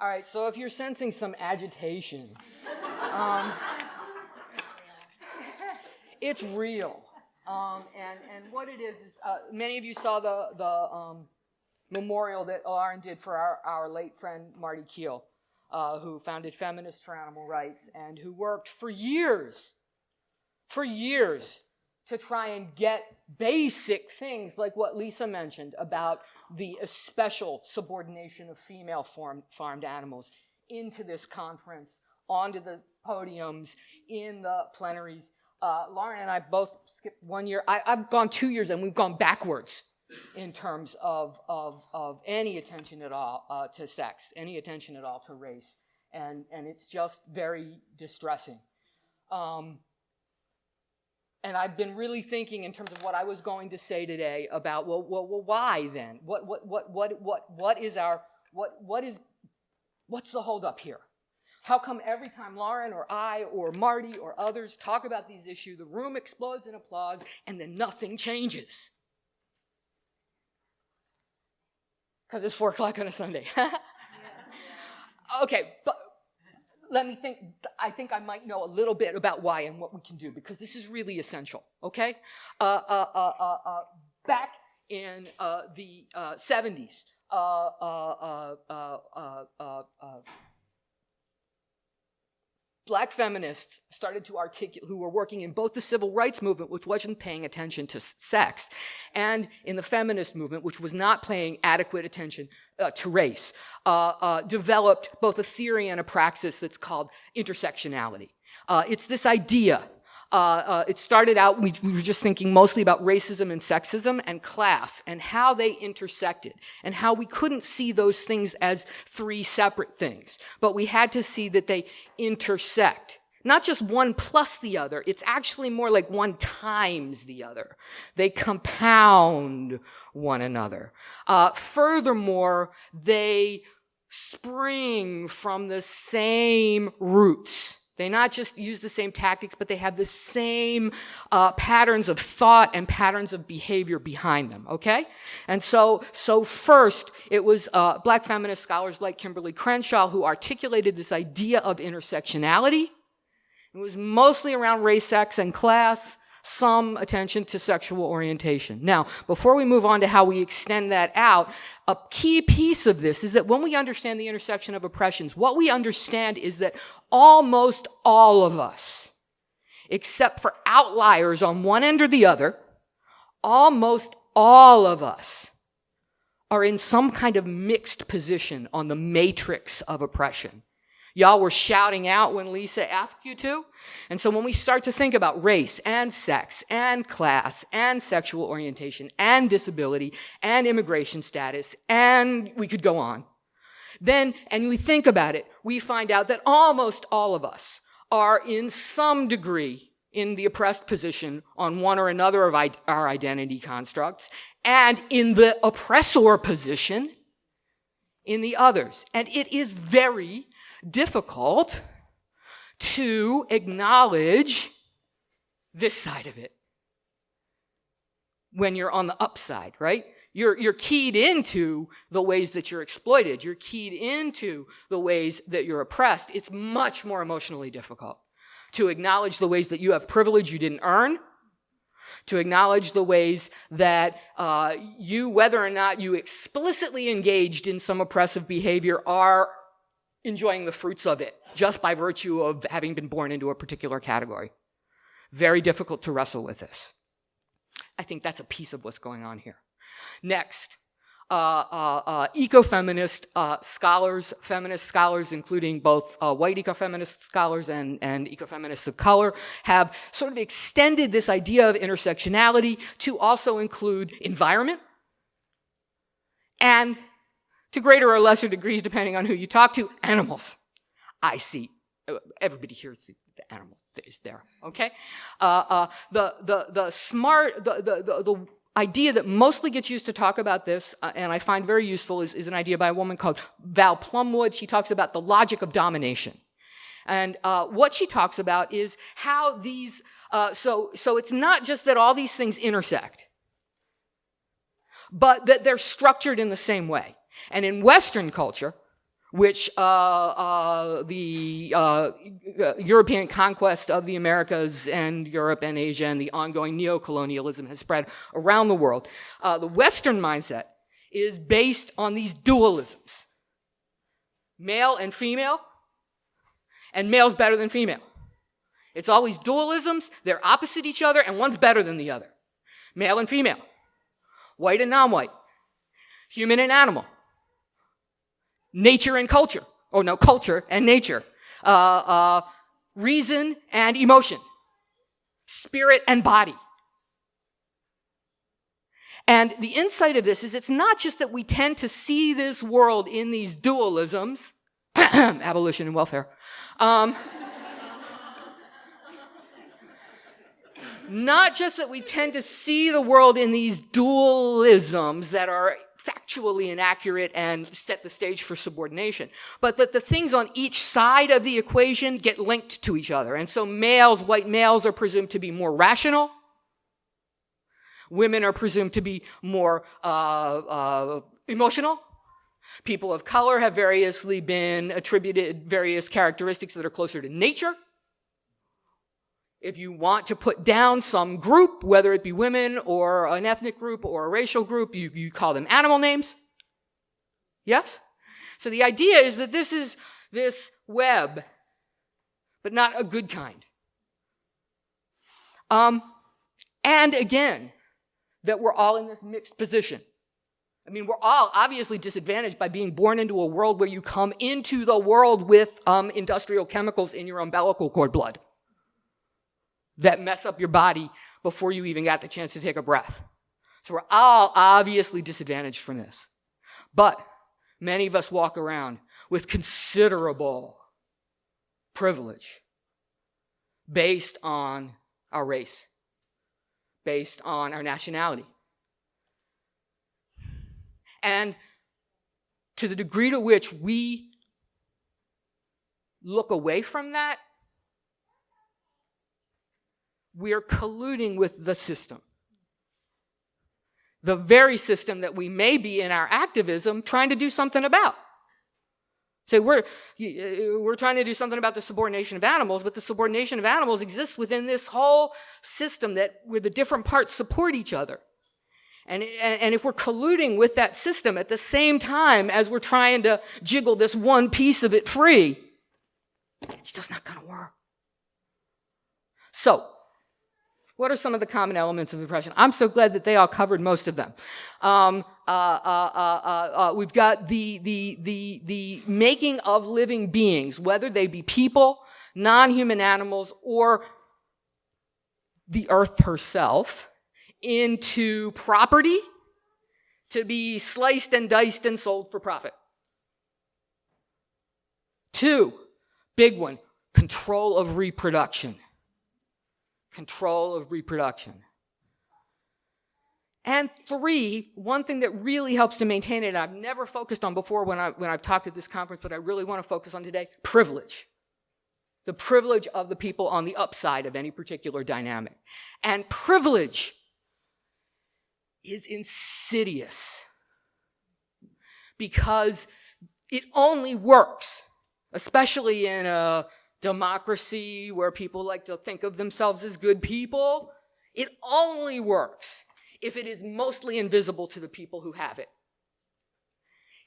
All right, so if you're sensing some agitation, it's real. And what it is many of you saw the memorial that Lauren did for our late friend Marty Keel, who founded Feminists for Animal Rights and who worked for years to try and get basic things like what Lisa mentioned about the special subordination of female farmed animals into this conference, onto the podiums, in the plenaries. Lauren and I both skipped 1 year. I've gone 2 years, and we've gone backwards in terms of any attention at all to sex, any attention at all to race. And it's just very distressing. And I've been really thinking in terms of what I was going to say today about, well, why then? What's the holdup here? How come every time Lauren or I or Marty or others talk about these issues, the room explodes in applause and then nothing changes? Because it's 4 o'clock on a Sunday. Okay, but let me think. I think I might know a little bit about why and what we can do, because this is really essential, okay? Back in the 70s, Black feminists started to articulate, who were working in both the civil rights movement, which wasn't paying attention to sex, and in the feminist movement, which was not paying adequate attention to race, developed both a theory and a praxis that's called intersectionality. It's this idea. It started out, we were just thinking mostly about racism and sexism and class and how they intersected and how we couldn't see those things as 3 separate things, but we had to see that they intersect. Not just one plus the other, it's actually more like one times the other. They compound one another. Furthermore, they spring from the same roots. They not just use the same tactics, but they have the same patterns of thought and patterns of behavior behind them, okay? And so first, it was Black feminist scholars like Kimberly Crenshaw who articulated this idea of intersectionality. It was mostly around race, sex, and class, some attention to sexual orientation. Now, before we move on to how we extend that out, a key piece of this is that when we understand the intersection of oppressions, what we understand is that almost all of us, except for outliers on one end or the other, almost all of us are in some kind of mixed position on the matrix of oppression. Y'all were shouting out when Lisa asked you to. And so when we start to think about race and sex and class and sexual orientation and disability and immigration status, and we could go on, then, and we think about it, we find out that almost all of us are in some degree in the oppressed position on one or another of our identity constructs, and in the oppressor position in the others. And it is very difficult to acknowledge this side of it when you're on the upside, right? You're keyed into the ways that you're exploited. You're keyed into the ways that you're oppressed. It's much more emotionally difficult to acknowledge the ways that you have privilege you didn't earn, to acknowledge the ways that you, whether or not you explicitly engaged in some oppressive behavior, are enjoying the fruits of it just by virtue of having been born into a particular category. Very difficult to wrestle with this. I think that's a piece of what's going on here. Next, ecofeminist scholars, feminist scholars, including both white ecofeminist scholars and ecofeminists of color, have sort of extended this idea of intersectionality to also include environment and, to greater or lesser degrees, depending on who you talk to, animals. I see. Everybody here sees the animal is there, okay? The idea that mostly gets used to talk about this, and I find very useful, is an idea by a woman called Val Plumwood. She talks about the logic of domination. And what she talks about is how these, so it's not just that all these things intersect, but that they're structured in the same way. And in Western culture, which the European conquest of the Americas and Europe and Asia and the ongoing neocolonialism has spread around the world. The Western mindset is based on these dualisms. Male and female, and male's better than female. It's all these dualisms, they're opposite each other, and one's better than the other. Male and female, white and non-white, human and animal, nature and culture, culture and nature, reason and emotion, spirit and body. And the insight of this is it's not just that we tend to see this world in these dualisms, abolition and welfare, not just that we tend to see the world in these dualisms that are factually inaccurate and set the stage for subordination, but that the things on each side of the equation get linked to each other. And so white males are presumed to be more rational. Women are presumed to be more emotional. People of color have variously been attributed various characteristics that are closer to nature. If you want to put down some group, whether it be women or an ethnic group or a racial group, you call them animal names. Yes? So the idea is that this is this web, but not a good kind. And again, that we're all in this mixed position. I mean, we're all obviously disadvantaged by being born into a world where you come into the world with industrial chemicals in your umbilical cord blood that mess up your body before you even got the chance to take a breath. So we're all obviously disadvantaged from this. But many of us walk around with considerable privilege based on our race, based on our nationality. And to the degree to which we look away from that, we are colluding with the system. The very system that we may be in our activism trying to do something about. So we're trying to do something about the subordination of animals, but the subordination of animals exists within this whole system where the different parts support each other. And if we're colluding with that system at the same time as we're trying to jiggle this one piece of it free, it's just not going to work. So, what are some of the common elements of oppression? I'm so glad that they all covered most of them. We've got the making of living beings, whether they be people, non-human animals, or the earth herself, into property to be sliced and diced and sold for profit. 2, big one, control of reproduction. Control of reproduction. And 3, one thing that really helps to maintain it, I've never focused on before when I've talked at this conference, but I really want to focus on today, privilege. The privilege of the people on the upside of any particular dynamic. And privilege is insidious because it only works, especially in a democracy where people like to think of themselves as good people, it only works if it is mostly invisible to the people who have it.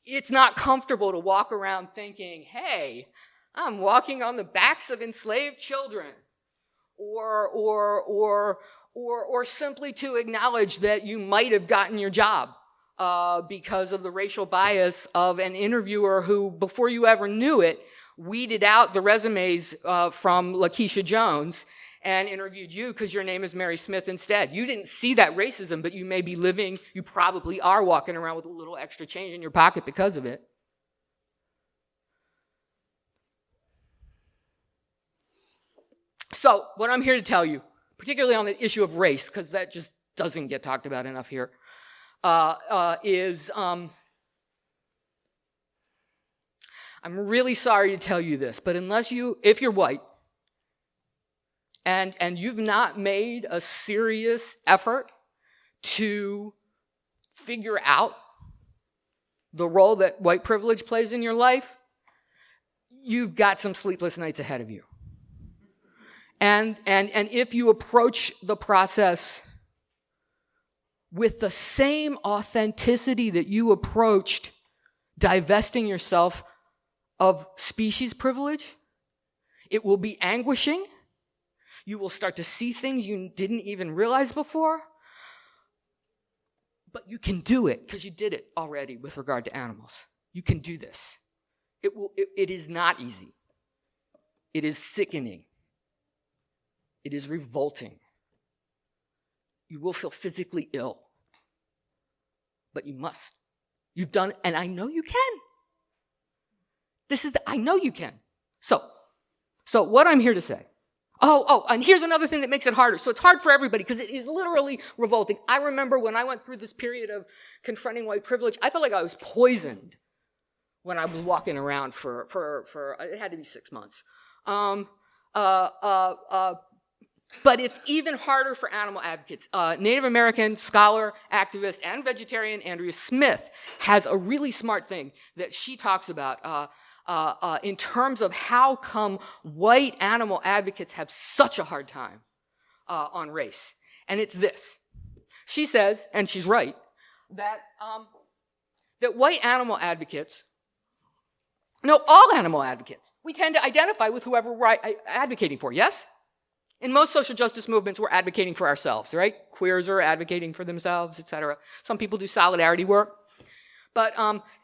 It's not comfortable to walk around thinking, hey, I'm walking on the backs of enslaved children, or simply to acknowledge that you might have gotten your job because of the racial bias of an interviewer who, before you ever knew it, weeded out the resumes from Lakeisha Jones and interviewed you because your name is Mary Smith instead. You didn't see that racism, but you may be you probably are walking around with a little extra change in your pocket because of it. So, what I'm here to tell you, particularly on the issue of race, because that just doesn't get talked about enough here, is I'm really sorry to tell you this, but if you're white, and you've not made a serious effort to figure out the role that white privilege plays in your life, you've got some sleepless nights ahead of you. And if you approach the process with the same authenticity that you approached divesting yourself of species privilege, it will be anguishing. You will start to see things you didn't even realize before. But you can do it because you did it already with regard to animals. You can do this. It is not easy. It is sickening. It is revolting. You will feel physically ill. But you must. You've done it, and I know you can. I know you can. So what I'm here to say. And here's another thing that makes it harder. So it's hard for everybody because it is literally revolting. I remember when I went through this period of confronting white privilege, I felt like I was poisoned when I was walking around for it had to be 6 months. But it's even harder for animal advocates. Native American scholar, activist, and vegetarian Andrea Smith has a really smart thing that she talks about in terms of how come white animal advocates have such a hard time on race. And it's this. She says, and she's right, that white animal advocates, no, all animal advocates, we tend to identify with whoever we're advocating for, yes? In most social justice movements, we're advocating for ourselves, right? Queers are advocating for themselves, etc. Some people do solidarity work. But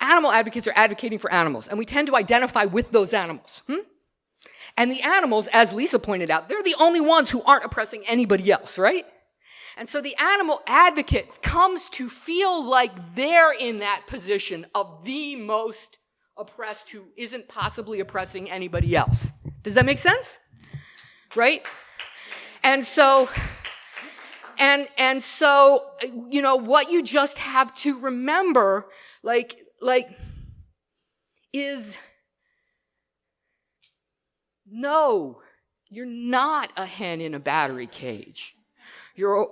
animal advocates are advocating for animals, and we tend to identify with those animals. And the animals, as Lisa pointed out, they're the only ones who aren't oppressing anybody else, right? And so the animal advocate comes to feel like they're in that position of the most oppressed who isn't possibly oppressing anybody else. Does that make sense? Right? And so, you know, what you just have to remember, is no, you're not a hen in a battery cage. You're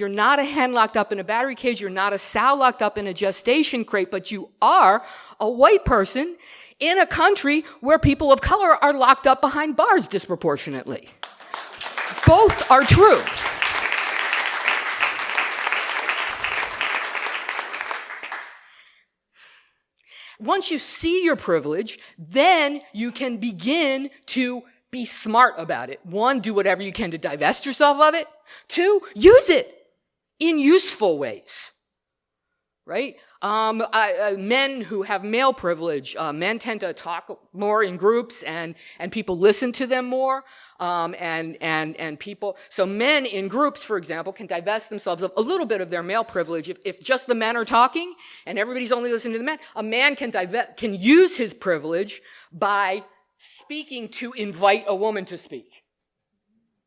not a hen locked up in a battery cage. You're not a sow locked up in a gestation crate, but you are a white person in a country where people of color are locked up behind bars disproportionately. Both are true. Once you see your privilege, then you can begin to be smart about it. 1, do whatever you can to divest yourself of it. 2, use it in useful ways, right? Men who have male privilege, men tend to talk more in groups and people listen to them more. And people, so men in groups, for example, can divest themselves of a little bit of their male privilege. If just the men are talking and everybody's only listening to the men, a man can use his privilege by speaking to invite a woman to speak.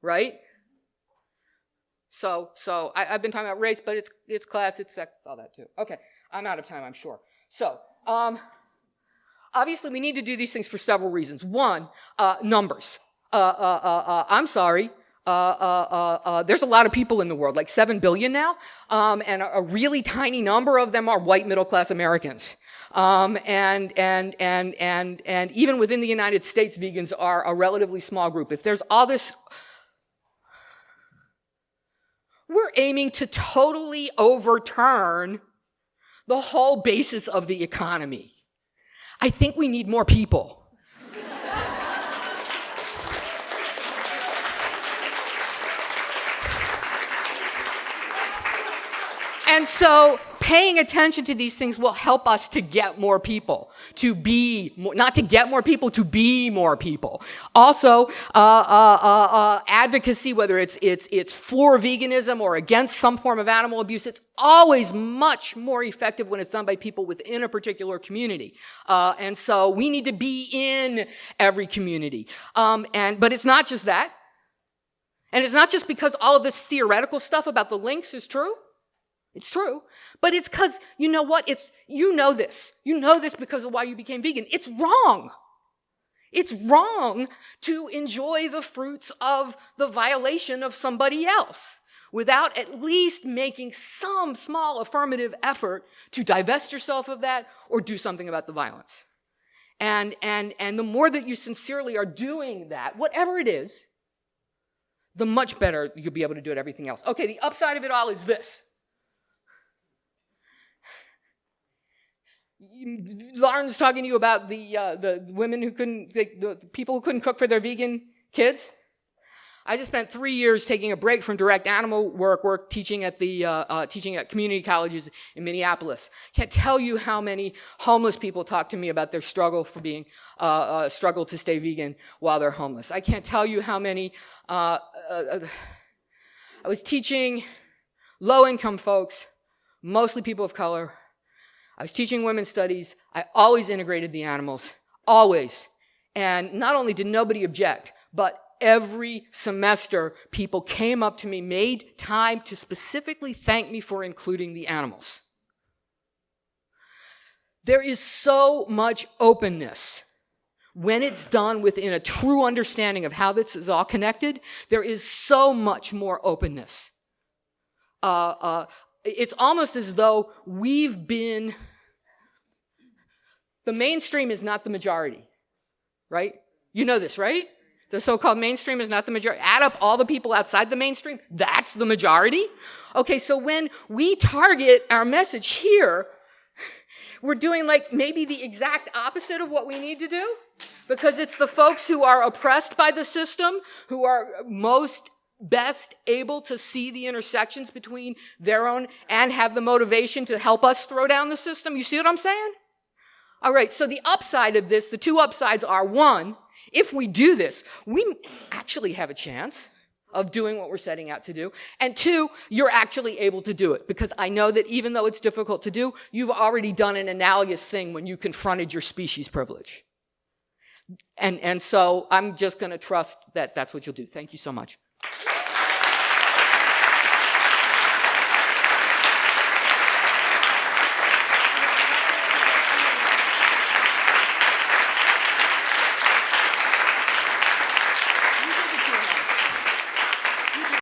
Right? So I've been talking about race, but it's class, it's sex, it's all that too. Okay. I'm out of time, I'm sure. So, obviously we need to do these things for several reasons. 1, numbers. I'm sorry. There's a lot of people in the world, like 7 billion now, and a really tiny number of them are white middle-class Americans. And even within the United States, vegans are a relatively small group. If there's all this, we're aiming to totally overturn the whole basis of the economy. I think we need more people. And so paying attention to these things will help us to get more people, not to get more people, to be more people. Also, advocacy, whether it's for veganism or against some form of animal abuse, it's always much more effective when it's done by people within a particular community. And so we need to be in every community. But it's not just that. And it's not just because all of this theoretical stuff about the links is true. It's true, but it's because, you know what, you know this because of why you became vegan. It's wrong. It's wrong to enjoy the fruits of the violation of somebody else without at least making some small affirmative effort to divest yourself of that or do something about the violence. And the more that you sincerely are doing that, whatever it is, the much better you'll be able to do it everything else. Okay, the upside of it all is this. Lauren's talking to you about the women who the people who couldn't cook for their vegan kids. I just spent 3 years taking a break from direct animal work teaching at community colleges in Minneapolis. Can't tell you how many homeless people talk to me about their struggle for being struggle to stay vegan while they're homeless. I can't tell you how many. I was teaching low-income folks, mostly people of color. I was teaching women's studies. I always integrated the animals, always. And not only did nobody object, but every semester, people came up to me, made time to specifically thank me for including the animals. There is so much openness when it's done within a true understanding of how this is all connected. There is so much more openness. It's almost as though the mainstream is not the majority, right? You know this, right? The so-called mainstream is not the majority. Add up all the people outside the mainstream, that's the majority. Okay, so when we target our message here, we're doing like maybe the exact opposite of what we need to do, because it's the folks who are oppressed by the system, who are best able to see the intersections between their own and have the motivation to help us throw down the system. You see what I'm saying? All right, so the upside of this, the two upsides are, one, if we do this, we actually have a chance of doing what we're setting out to do. And two, you're actually able to do it, because I know that even though it's difficult to do, you've already done an analogous thing when you confronted your species privilege. And so I'm just going to trust that that's what you'll do. Thank you so much.